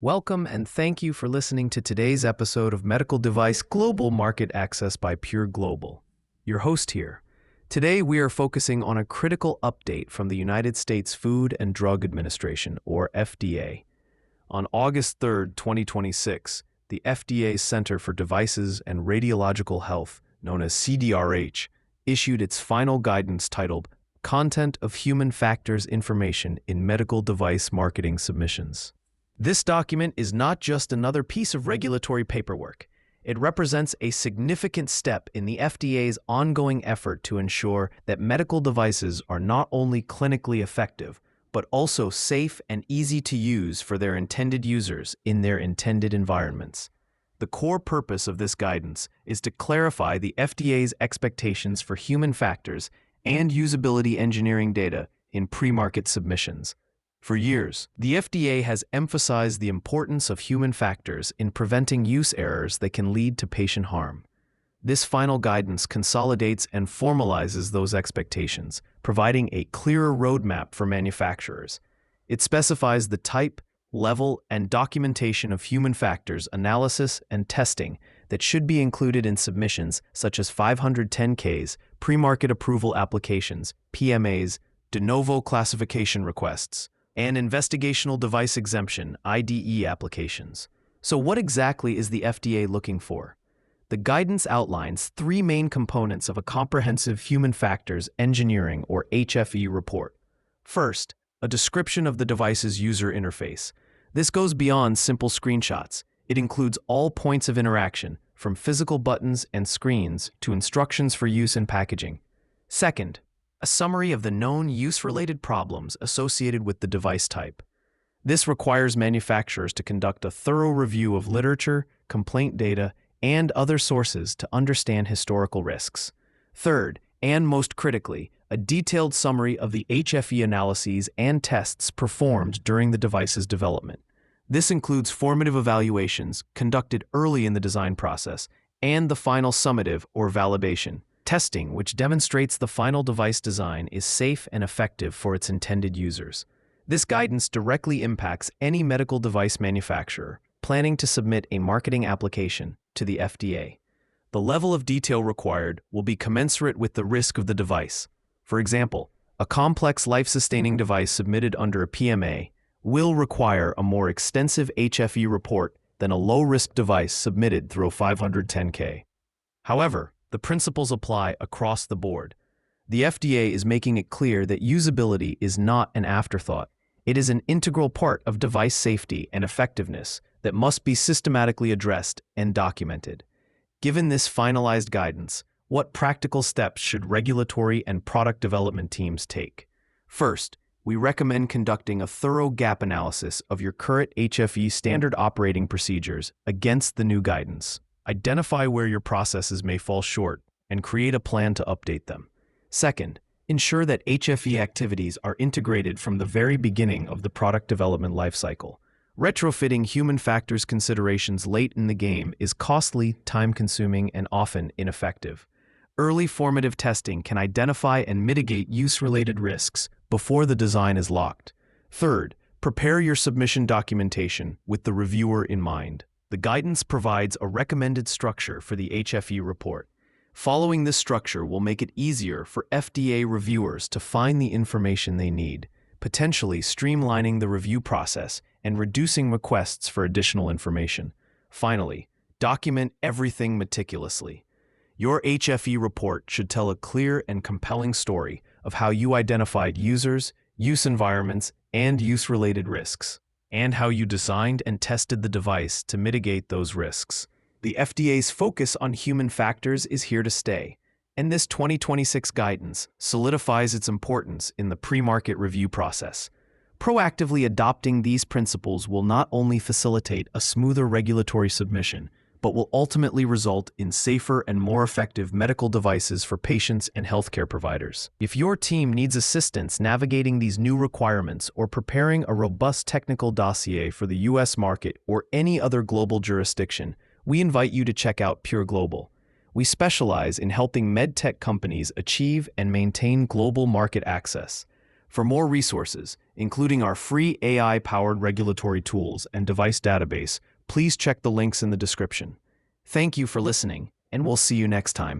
Welcome and thank you for listening to today's episode of Medical Device Global Market Access by Pure Global. Your host here. Today we are focusing on a critical update from the United States Food and Drug Administration, or FDA. On August 3, 2026, the FDA's Center for Devices and Radiological Health, known as CDRH, issued its final guidance titled Content of Human Factors Information in Medical Device Marketing Submissions. This document is not just another piece of regulatory paperwork. It represents a significant step in the FDA's ongoing effort to ensure that medical devices are not only clinically effective, but also safe and easy to use for their intended users in their intended environments. The core purpose of this guidance is to clarify the FDA's expectations for human factors and usability engineering data in pre-market submissions. For years, the FDA has emphasized the importance of human factors in preventing use errors that can lead to patient harm. This final guidance consolidates and formalizes those expectations, providing a clearer roadmap for manufacturers. It specifies the type, level, and documentation of human factors analysis and testing that should be included in submissions such as 510(k)s, pre-market approval applications, PMAs, de novo classification requests, and investigational device exemption (IDE) applications. So what exactly is the FDA looking for? The guidance outlines three main components of a comprehensive human factors engineering or HFE report. First, a description of the device's user interface. This goes beyond simple screenshots. It includes all points of interaction, from physical buttons and screens to instructions for use in packaging. Second, a summary of the known use-related problems associated with the device type. This requires manufacturers to conduct a thorough review of literature, complaint data, and other sources to understand historical risks. Third, and most critically, a detailed summary of the HFE analyses and tests performed during the device's development. This includes formative evaluations conducted early in the design process and the final summative or validation testing, which demonstrates the final device design is safe and effective for its intended users. This guidance directly impacts any medical device manufacturer planning to submit a marketing application to the FDA. The level of detail required will be commensurate with the risk of the device. For example, a complex life-sustaining device submitted under a PMA will require a more extensive HFE report than a low-risk device submitted through a 510(k). However, the principles apply across the board. The FDA is making it clear that usability is not an afterthought. It is an integral part of device safety and effectiveness that must be systematically addressed and documented. Given this finalized guidance, what practical steps should regulatory and product development teams take? First, we recommend conducting a thorough gap analysis of your current HFE standard operating procedures against the new guidance. Identify where your processes may fall short and create a plan to update them. Second, ensure that HFE activities are integrated from the very beginning of the product development lifecycle. Retrofitting human factors considerations late in the game is costly, time-consuming, and often ineffective. Early formative testing can identify and mitigate use-related risks before the design is locked. Third, prepare your submission documentation with the reviewer in mind. The guidance provides a recommended structure for the HFE report. Following this structure will make it easier for FDA reviewers to find the information they need, potentially streamlining the review process and reducing requests for additional information. Finally, document everything meticulously. Your HFE report should tell a clear and compelling story of how you identified users, use environments, and use-related risks, and how you designed and tested the device to mitigate those risks. The FDA's focus on human factors is here to stay, and this 2026 guidance solidifies its importance in the pre-market review process. Proactively adopting these principles will not only facilitate a smoother regulatory submission, but will ultimately result in safer and more effective medical devices for patients and healthcare providers. If your team needs assistance navigating these new requirements or preparing a robust technical dossier for the US market or any other global jurisdiction, we invite you to check out Pure Global. We specialize in helping medtech companies achieve and maintain global market access. For more resources, including our free AI-powered regulatory tools and device database, please check the links in the description. Thank you for listening, and we'll see you next time.